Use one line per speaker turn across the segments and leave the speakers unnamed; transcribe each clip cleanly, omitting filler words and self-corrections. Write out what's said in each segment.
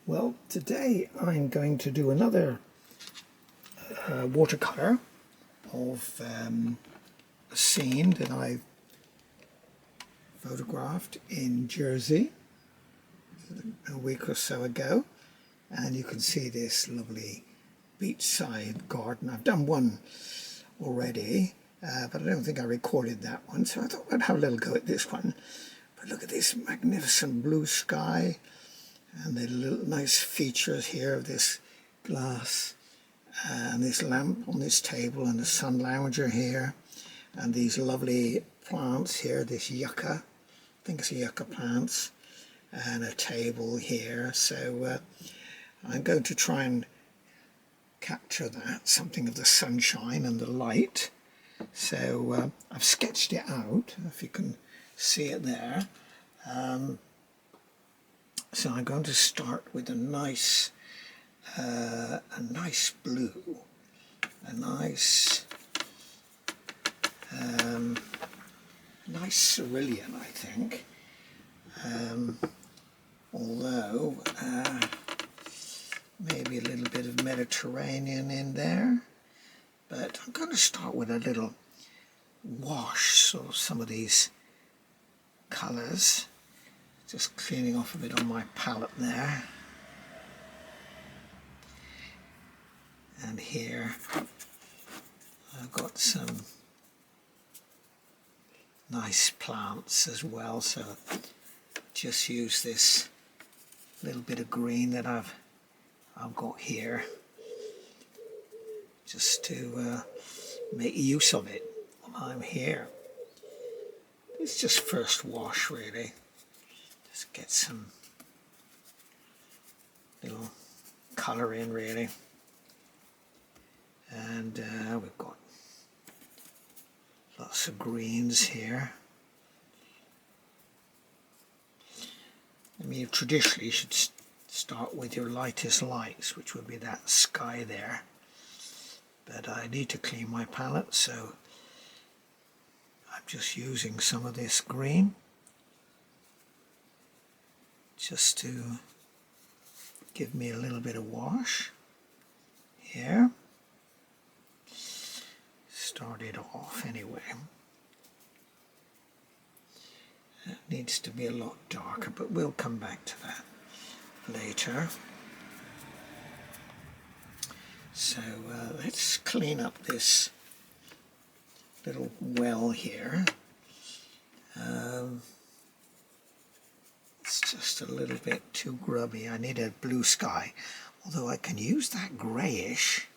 Well, today I'm going to do another watercolour of a scene that I photographed in Jersey a week or so ago, and you can see this lovely beachside garden. I've done one already, but I don't think I recorded that one, so I thought I'd have a little go at this one. But look at this magnificent blue sky and the little nice features here of this glass and this lamp on this table and the sun lounger here and these lovely plants here, this yucca, I think it's yucca plants, and a table here. So I'm going to try and capture that, something of the sunshine and the light. So I've sketched it out, if you can see it there. So I'm going to start with a nice blue, a nice cerulean, I think. Although maybe a little bit of Mediterranean in there. But I'm going to start with a little wash, so some of these colours. Just cleaning off a bit on my palette there. And here I've got some nice plants as well, so just use this little bit of green that I've got here just to make use of it while I'm here. It's just first wash really. Just get some little colour in really. And we've got lots of greens here. I mean, traditionally you should start with your lightest lights, which would be that sky there. But I need to clean my palette, so I'm just using some of this green just to give me a little bit of wash here. Start it off anyway. It needs to be a lot darker, but we'll come back to that later. So let's clean up this little well here. It's just a little bit too grubby. I need a blue sky, although I can use that greyish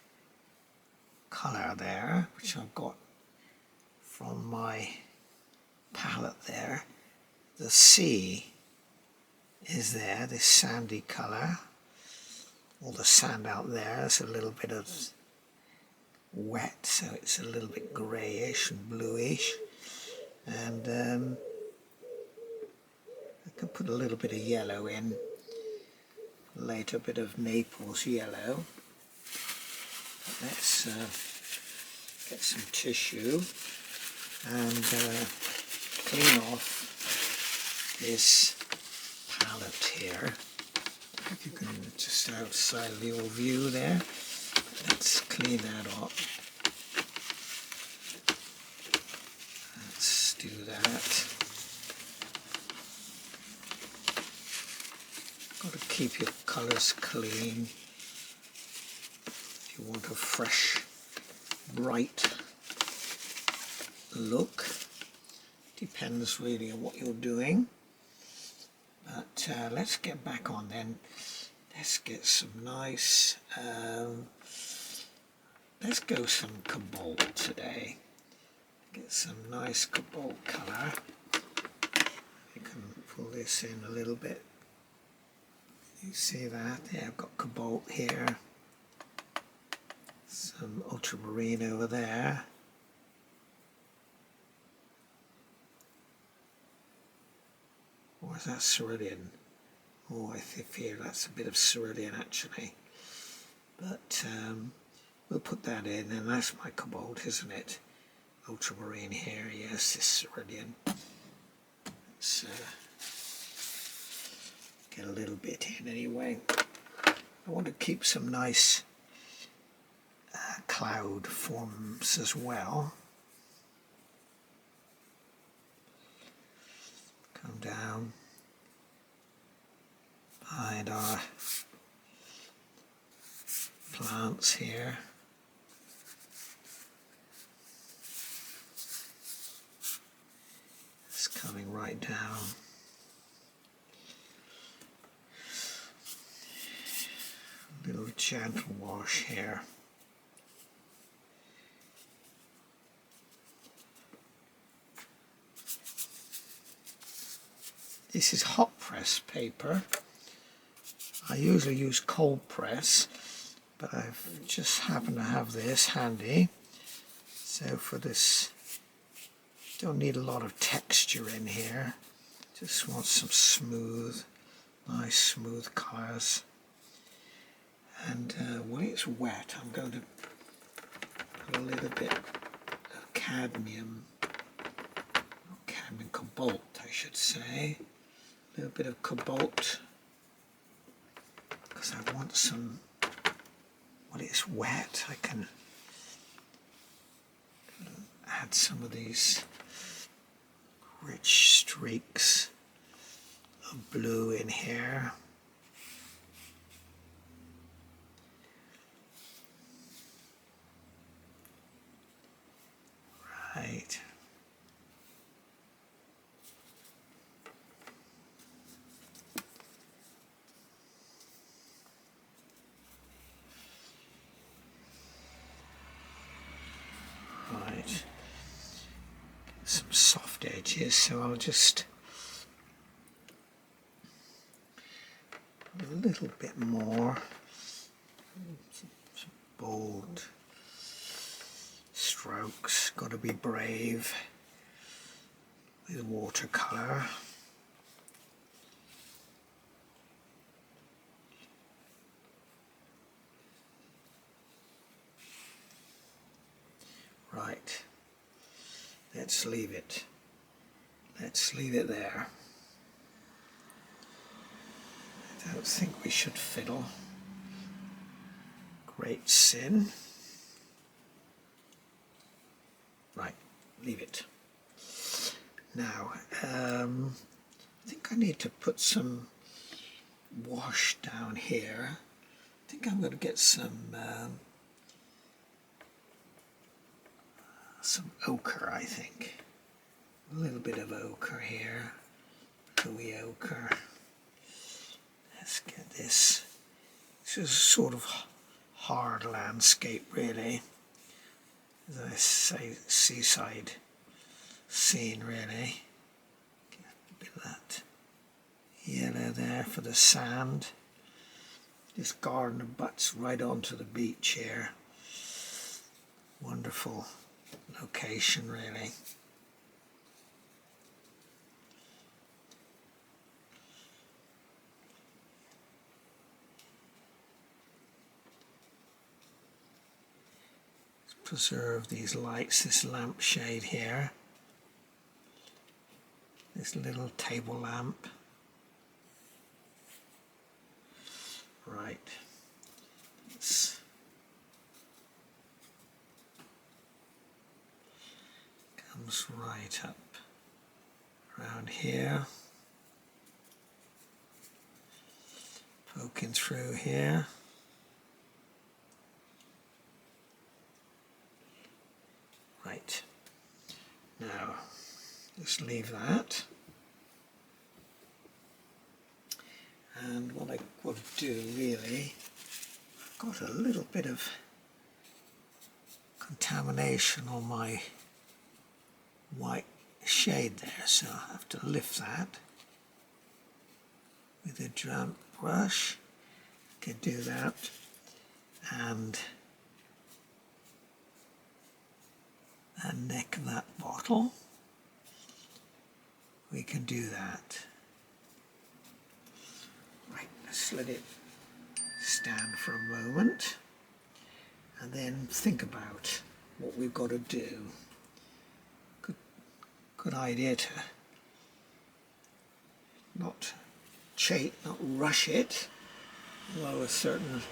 colour there, which I've got from my palette there. The sea is there, this sandy colour. All the sand out there is a little bit of wet, so it's a little bit greyish and bluish. And I can put a little bit of yellow in later, a bit of Naples yellow. Let's get some tissue and clean off this palette here. If you can just outside of your view there, let's clean that up. Let's do that. Got to keep your colours clean. You want a fresh, bright look. Depends really on what you're doing. But let's get back on then. Let's get some nice, let's go some cobalt today. Get some nice cobalt colour. You can pull this in a little bit. You see that? Yeah, I've got cobalt here. Some ultramarine over there. Or is that cerulean? Oh, I fear that's a bit of cerulean actually. But we'll put that in, and that's my cobalt, isn't it? Ultramarine here, yes, this cerulean. Let's get a little bit in anyway. I want to keep some nice cloud forms as well. Come down behind our plants here. It's coming right down. A little gentle wash here. This is hot press paper. I usually use cold press, but I've just happened to have this handy. So for this, don't need a lot of texture in here. Just want some smooth, nice smooth colours. And when it's wet, I'm going to put a little bit of cadmium cobalt, I should say. A little bit of cobalt, because I want some, when it's wet, I can add some of these rich streaks of blue in here. Right. Right. Some soft edges, so I'll just put a little bit more. Some bold strokes, got to be brave with watercolour. Right, let's leave it. Let's leave it there. I don't think we should fiddle. Great sin. Right, leave it. Now, I think I need to put some wash down here. I think I'm going to get some ochre, I think. A little bit of ochre here. Bluey ochre. Let's get this. This is a sort of hard landscape, really. As I say, seaside scene, really. Get a bit of that yellow there for the sand. This garden abuts right onto the beach here. Wonderful location, really. Preserve these lights, this lampshade here, this little table lamp. Right, this comes right up around here, poking through here. Right, now just leave that, and what I would do really, I've got a little bit of contamination on my white shade there, so I have to lift that with a damp brush. I can do that, and neck of that bottle, we can do that. Right, let's let it stand for a moment and then think about what we've got to do. Good idea to not rush it, although a certain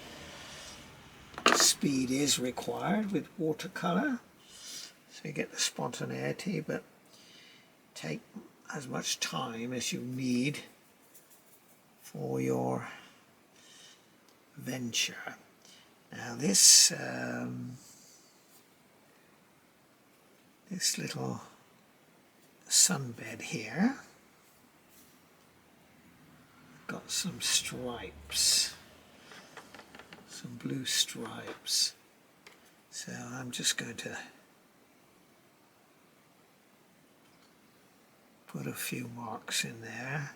speed is required with watercolour, so you get the spontaneity, but take as much time as you need for your venture. Now this this little sunbed here got some stripes, some blue stripes, so I'm just going to put a few marks in there.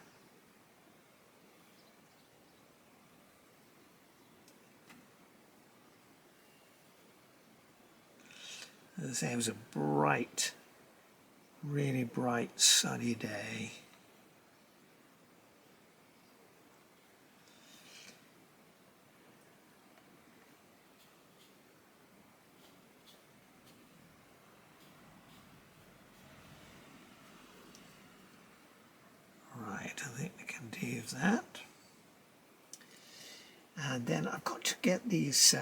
As I say, it was a bright, really bright sunny day. Right, I think we can do that. And then I've got to get these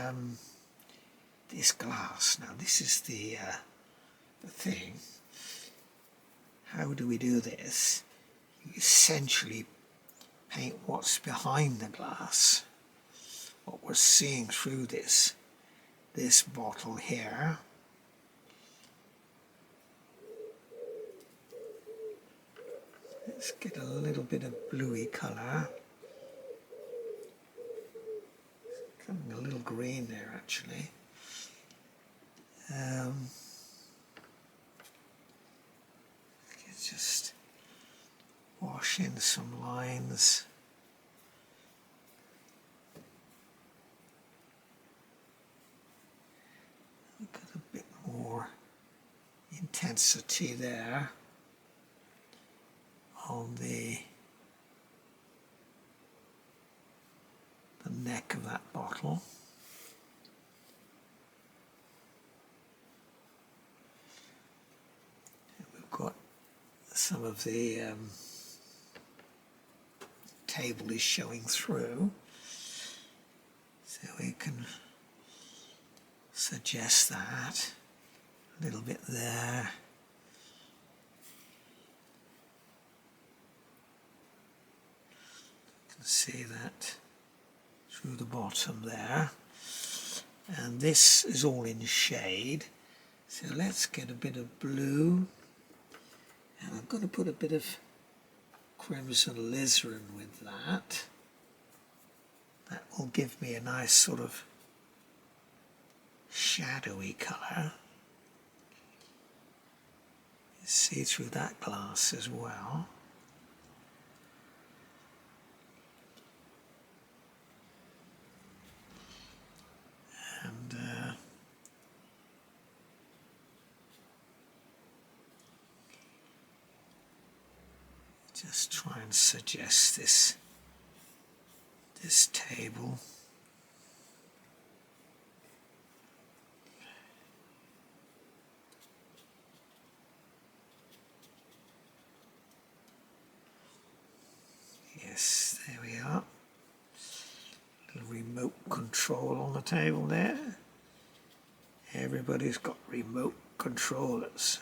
this glass. Now this is the thing. How do we do this? You essentially paint what's behind the glass, what we're seeing through this bottle here. Let's get a little bit of bluey colour. It's coming a little green there actually. Just wash in some lines. Got a bit more intensity there on the neck of that bottle. And we've got some of the table is showing through, so we can suggest that a little bit there. You can see that through the bottom there, and this is all in shade, so let's get a bit of blue, and I'm going to put a bit of crimson alizarin with that. That will give me a nice sort of shadowy colour. You see through that glass as well. And just try and suggest this table. Yes, there we are. Little remote control on the table there. Everybody's got remote controllers.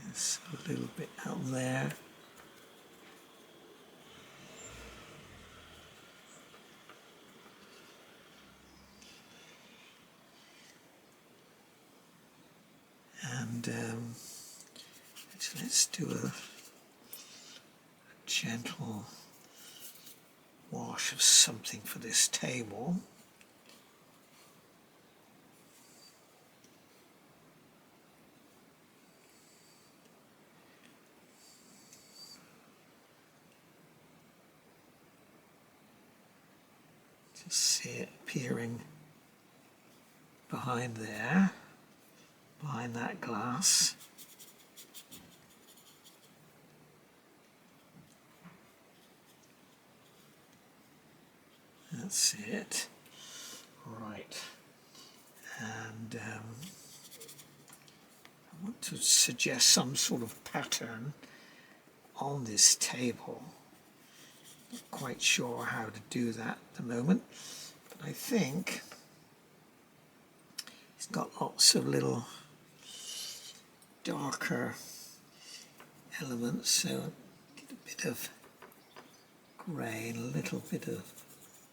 There's a little bit out there. And let's do a gentle wash of something for this table. Just see it appearing behind there, behind that glass. That's it. Right. And I want to suggest some sort of pattern on this table. Not quite sure how to do that at the moment, but I think it's got lots of little darker elements, so get a bit of grey and a little bit of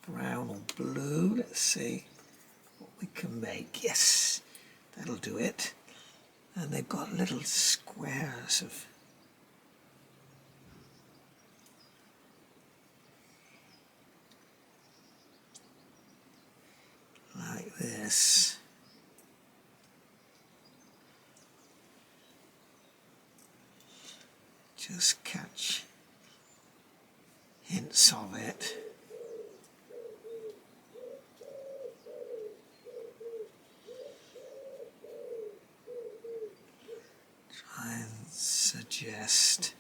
brown or blue. Let's see what we can make. Yes, that'll do it. And they've got little squares of like this. Just catch hints of it. Try and suggest.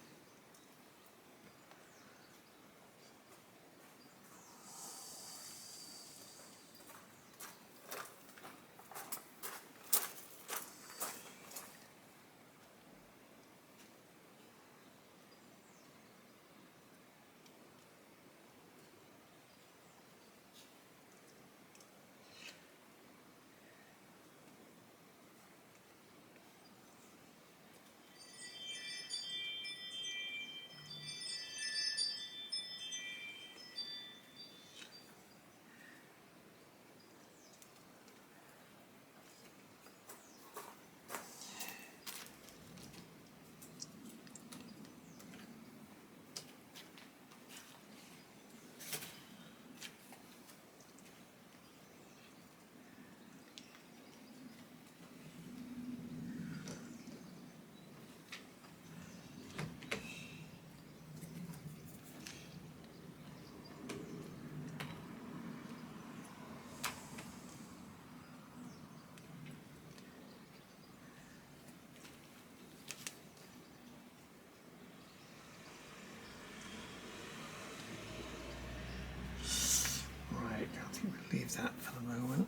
We'll leave that for the moment.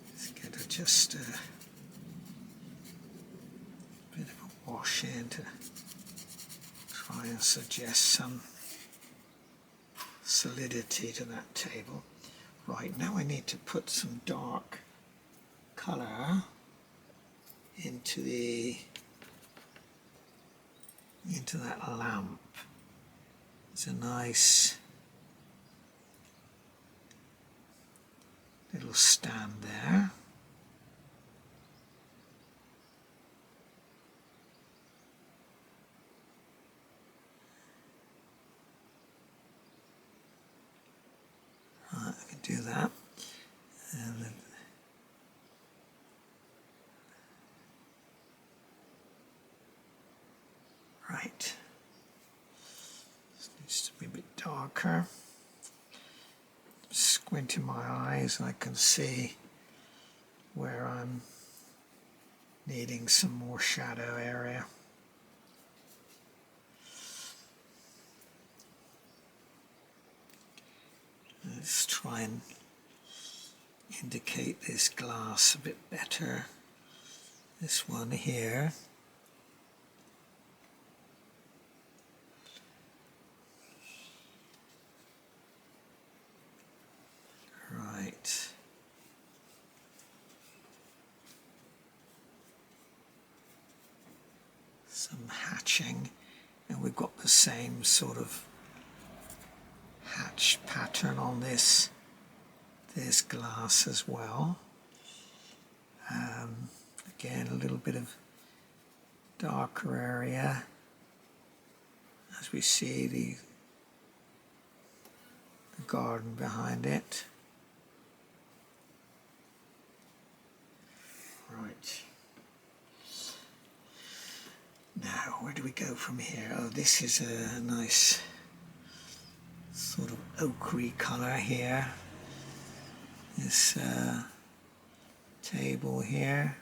Let's get just a bit of a wash in to try and suggest some solidity to that table. Right, now I need to put some dark colour into that lamp. It's a nice little stand there. Right, I can do that. And then right. This needs to be a bit darker. Squinting my eyes and I can see where I'm needing some more shadow area. Let's try and indicate this glass a bit better. This one here. Right. Some hatching, and we've got the same sort of hatch pattern on this glass as well. Again, a little bit of darker area as we see the garden behind it. Right. Now, where do we go from here? Oh, this is a nice sort of ochre colour here. This table here.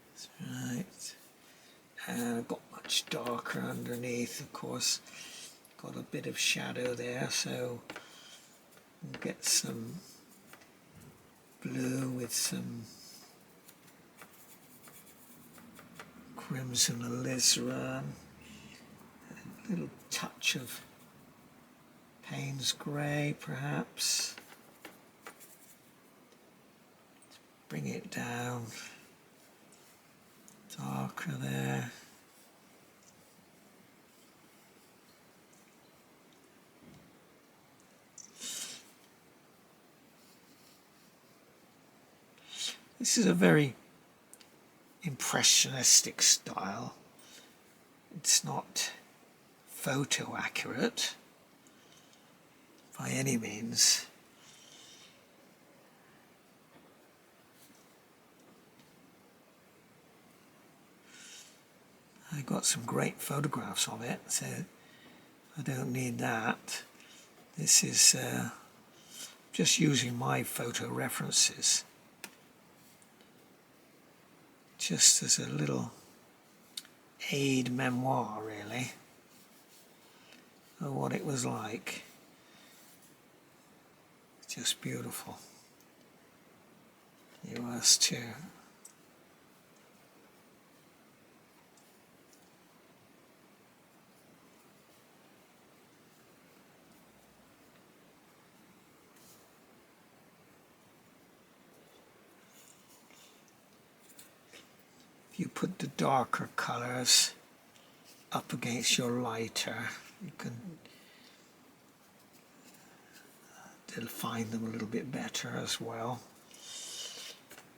That's right. And I've got much darker underneath, of course. Got a bit of shadow there, so we'll get some blue with some crimson alizarin, a little touch of Payne's grey perhaps. Bring it down, darker there. This is a very impressionistic style. It's not photo accurate by any means. I got some great photographs of it, so I don't need that. This is just using my photo references, just as a little aid memoir, really, of what it was like. Just beautiful. It was too. If you put the darker colours up against your lighter, you can define them a little bit better as well.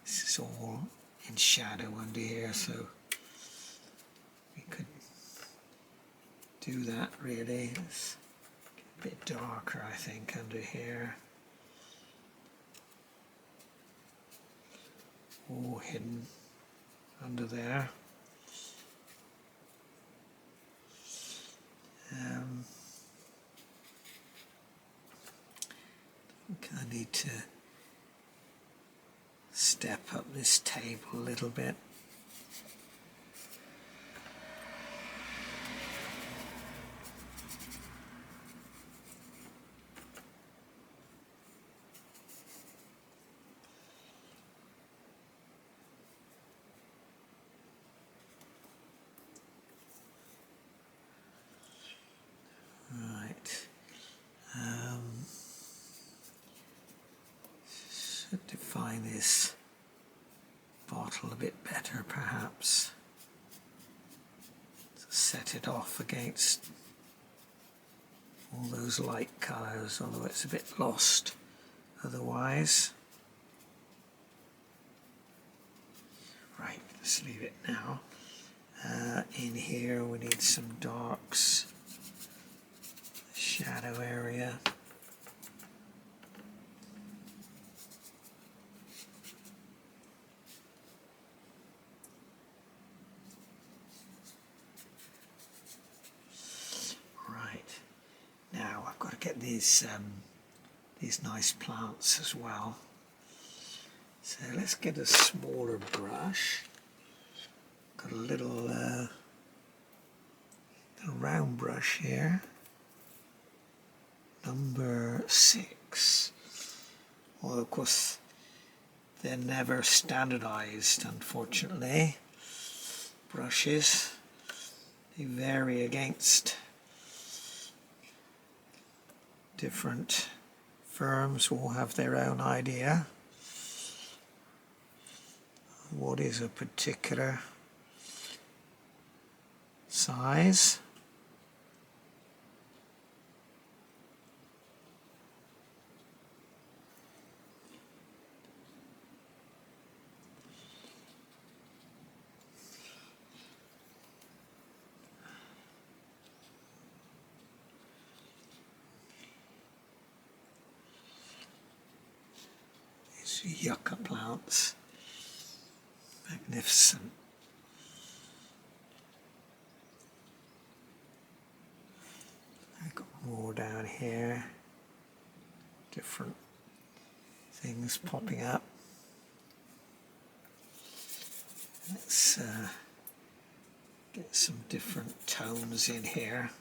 This is all in shadow under here, so we could do that really. It's a bit darker, I think, under here. All hidden under there. I think I need to step up this table a little bit. Should define this bottle a bit better perhaps. Set it off against all those light colours, although it's a bit lost otherwise. Right, let's leave it now. In here we need some darks, shadow area. Now I've got to get these nice plants as well. So let's get a smaller brush. Got a little round brush here, number 6. Well, of course, they're never standardized, unfortunately. Brushes, they vary against different firms, all have their own idea of what is a particular size. Yucca plants, magnificent. I've got more down here, different things popping up. Let's get some different tones in here.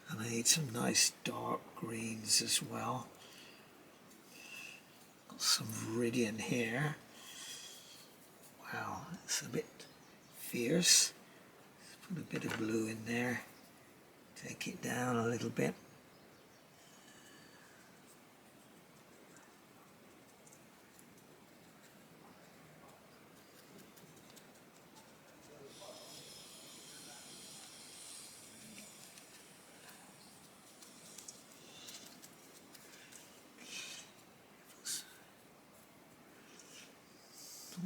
And need some nice dark greens as well. Got some viridian here. Wow, it's a bit fierce. Let's put a bit of blue in there. Take it down a little bit.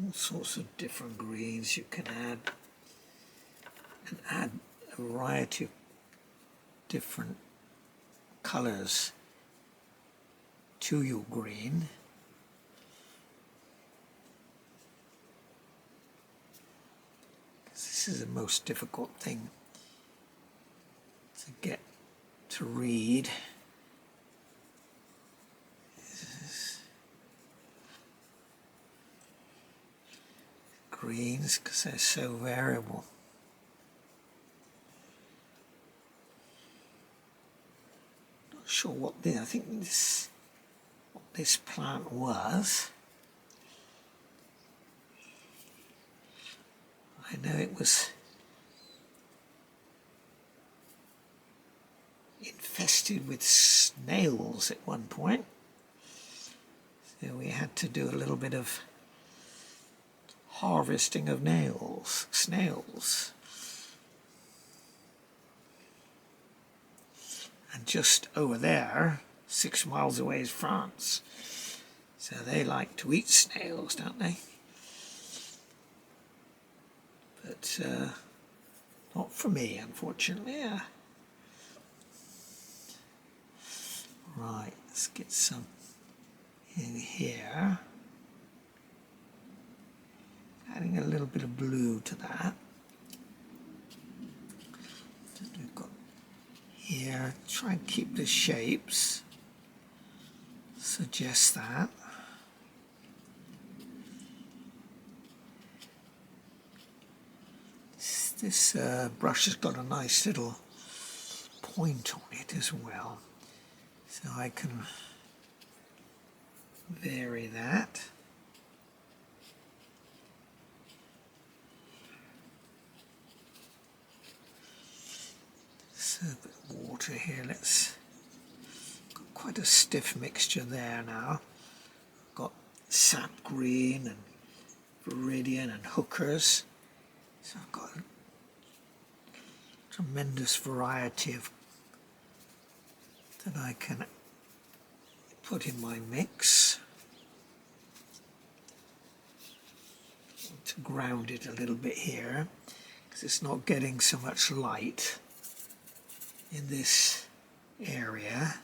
All sorts of different greens you can add, and add a variety of different colors to your green. This is the most difficult thing to get to read. Greens, because they're so variable. Not sure what I think what this plant was. I know it was infested with snails at one point, so we had to do a little bit of harvesting of snails. And just over there, 6 miles away, is France. So they like to eat snails, don't they? But not for me, unfortunately. Right, let's get some in here. Adding a little bit of blue to that. And we've got here, try and keep the shapes, suggest that. This brush has got a nice little point on it as well, so I can vary that. A bit of water here. Let's got quite a stiff mixture there now. Got sap green and viridian and hookers. So I've got a tremendous variety of that I can put in my mix to ground it a little bit here, because it's not getting so much light in this area,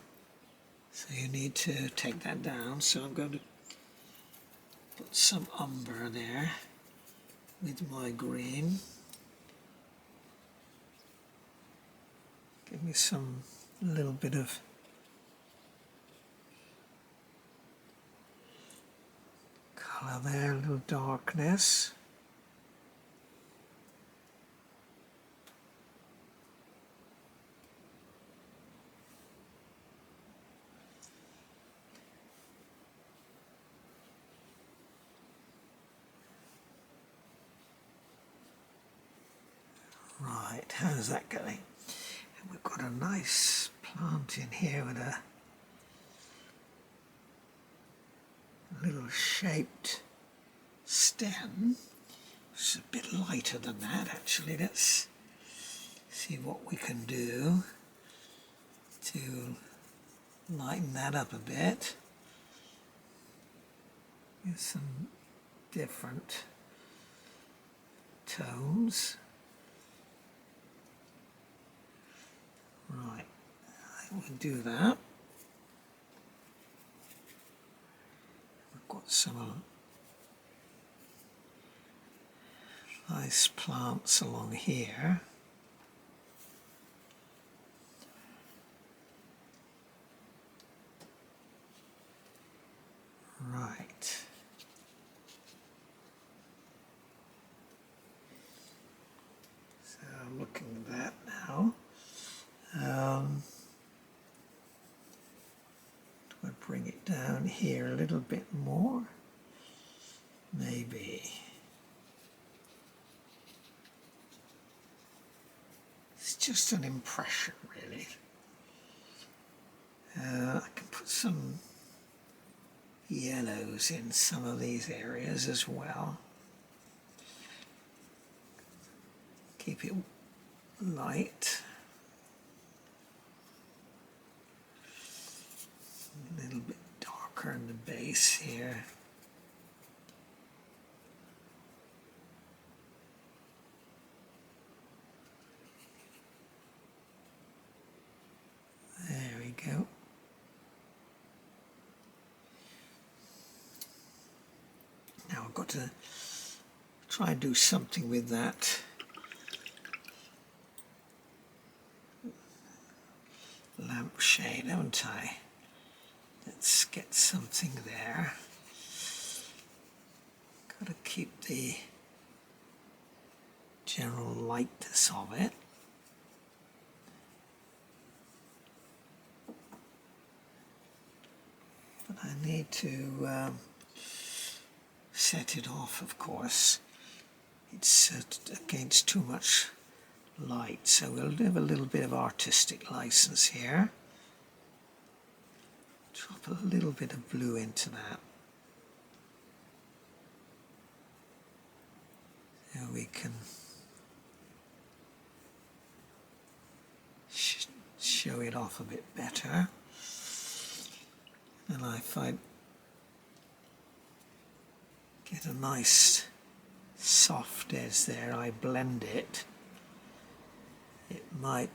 so you need to take that down. So I'm going to put some umber there with my green. Give me some little bit of colour there, a little darkness. Right, how's that going? And we've got a nice plant in here with a little shaped stem. It's a bit lighter than that, actually. Let's see what we can do to lighten that up a bit. Get some different tones. Right, I think we'll do that. We've got some nice plants along here. Right. So I'm looking at that now. down here a little bit more, maybe. It's just an impression, really. I can put some yellows in some of these areas as well. Keep it light. A little bit darker in the base here. There we go. Now I've got to try and do something with that lampshade, haven't I? Let's get something there. Got to keep the general lightness of it. But I need to set it off, of course. It's against too much light, so we'll have a little bit of artistic license here. Drop a little bit of blue into that. So we can show it off a bit better. And if I get a nice soft edge there, I blend it, it might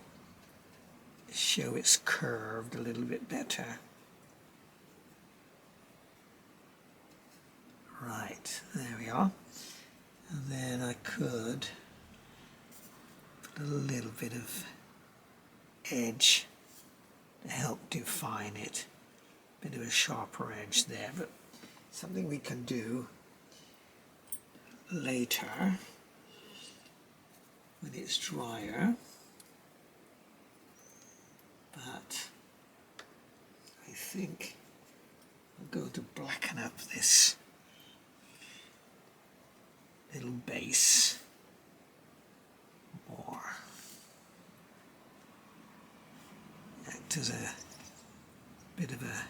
show it's curved a little bit better. Right, there we are. And then I could put a little bit of edge to help define it. Bit of a sharper edge there, but something we can do later when it's drier. But I think I'm going to blacken up this little base more. Act as a bit of a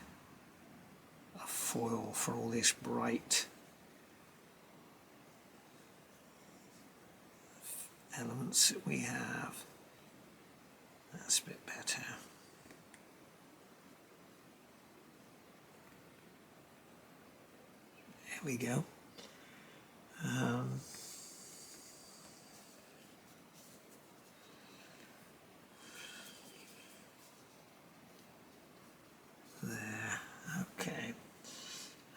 foil for all this bright elements that we have. That's a bit better. There we go. There, okay.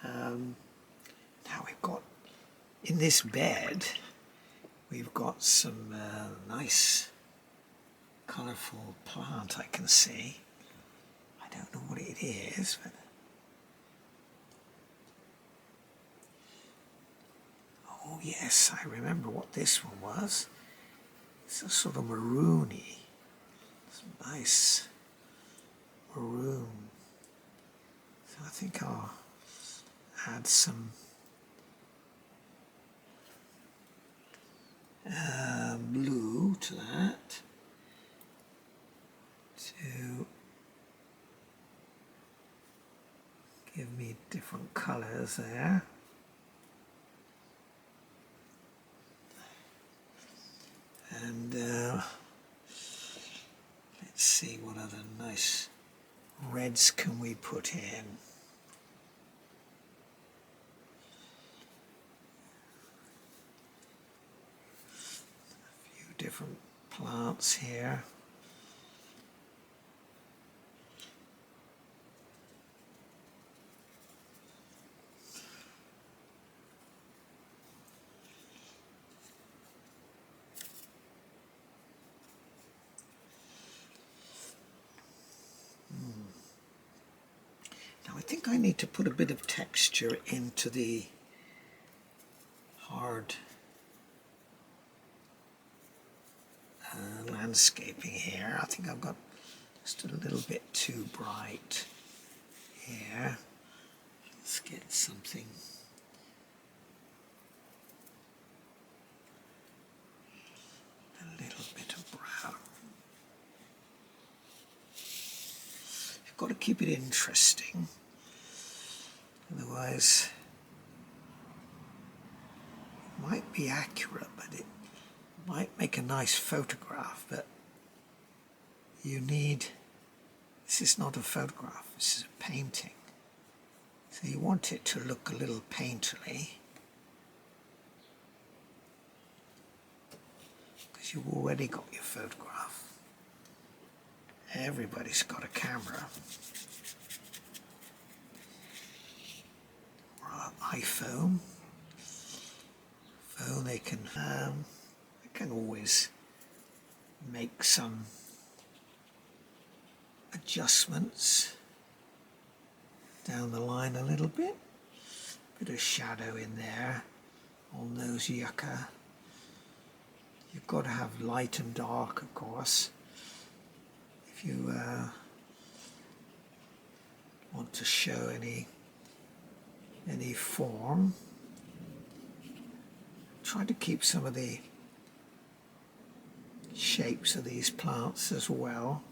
Now we've got, in this bed, we've got some nice colourful plant I can see. I don't know what it is, but oh yes, I remember what this one was. It's a sort of maroony. It's nice maroon. So I think I'll add some blue to that to give me different colours there. And let's see what other nice reds can we put in. A few different plants here. Now I think I need to put a bit of texture into the hard landscaping here. I think I've got just a little bit too bright here. Let's get something. A little bit of brown. You've got to keep it interesting, otherwise it might be accurate, but it might make a nice photograph, but you need, this is not a photograph, this is a painting. So you want it to look a little painterly, because you've already got your photograph. Everybody's got a camera or an iPhone. Phone, they can always make some adjustments down the line a little bit. Bit of shadow in there on those yucca. You've got to have light and dark, of course. If you want to show any form, try to keep some of the shapes of these plants as well.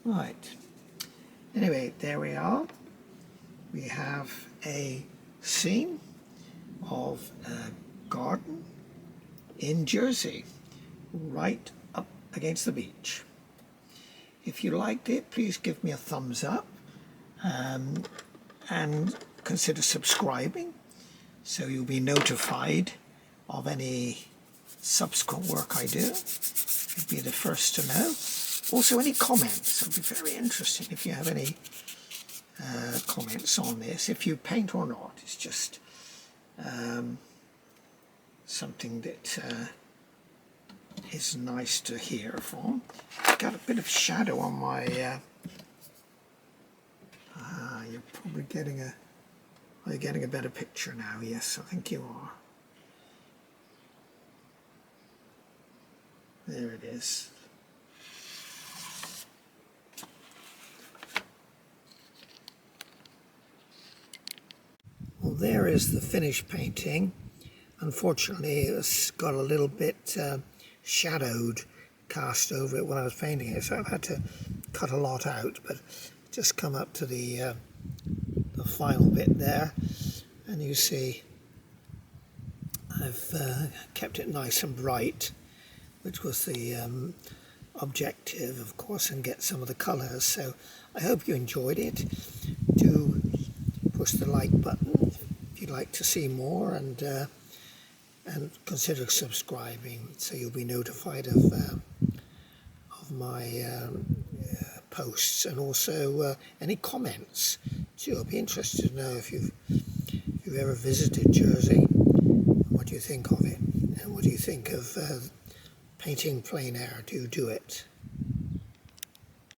Right, anyway, there we are. We have a scene of a garden in Jersey, right up against the beach. If you liked it, please give me a thumbs up and consider subscribing so you'll be notified of any subsequent work I do. You'll be the first to know. Also, any comments, it'll be very interesting if you have any comments on this, if you paint or not. It's just something that is nice to hear from. Got a bit of shadow on my you're probably getting are you getting a better picture now? Yes, I think you are. There it is. Well, there is the finished painting. Unfortunately, it's got a little bit shadowed cast over it when I was painting it, so I've had to cut a lot out, but just come up to the final bit there, and you see I've kept it nice and bright, which was the objective, of course, and get some of the colours. So I hope you enjoyed it. Do push the like button if you'd like to see more, and consider subscribing so you'll be notified of my posts, and also any comments too. I'll be interested to know if you've ever visited Jersey, what do you think of it, and what do you think of painting plein air? Do you do it?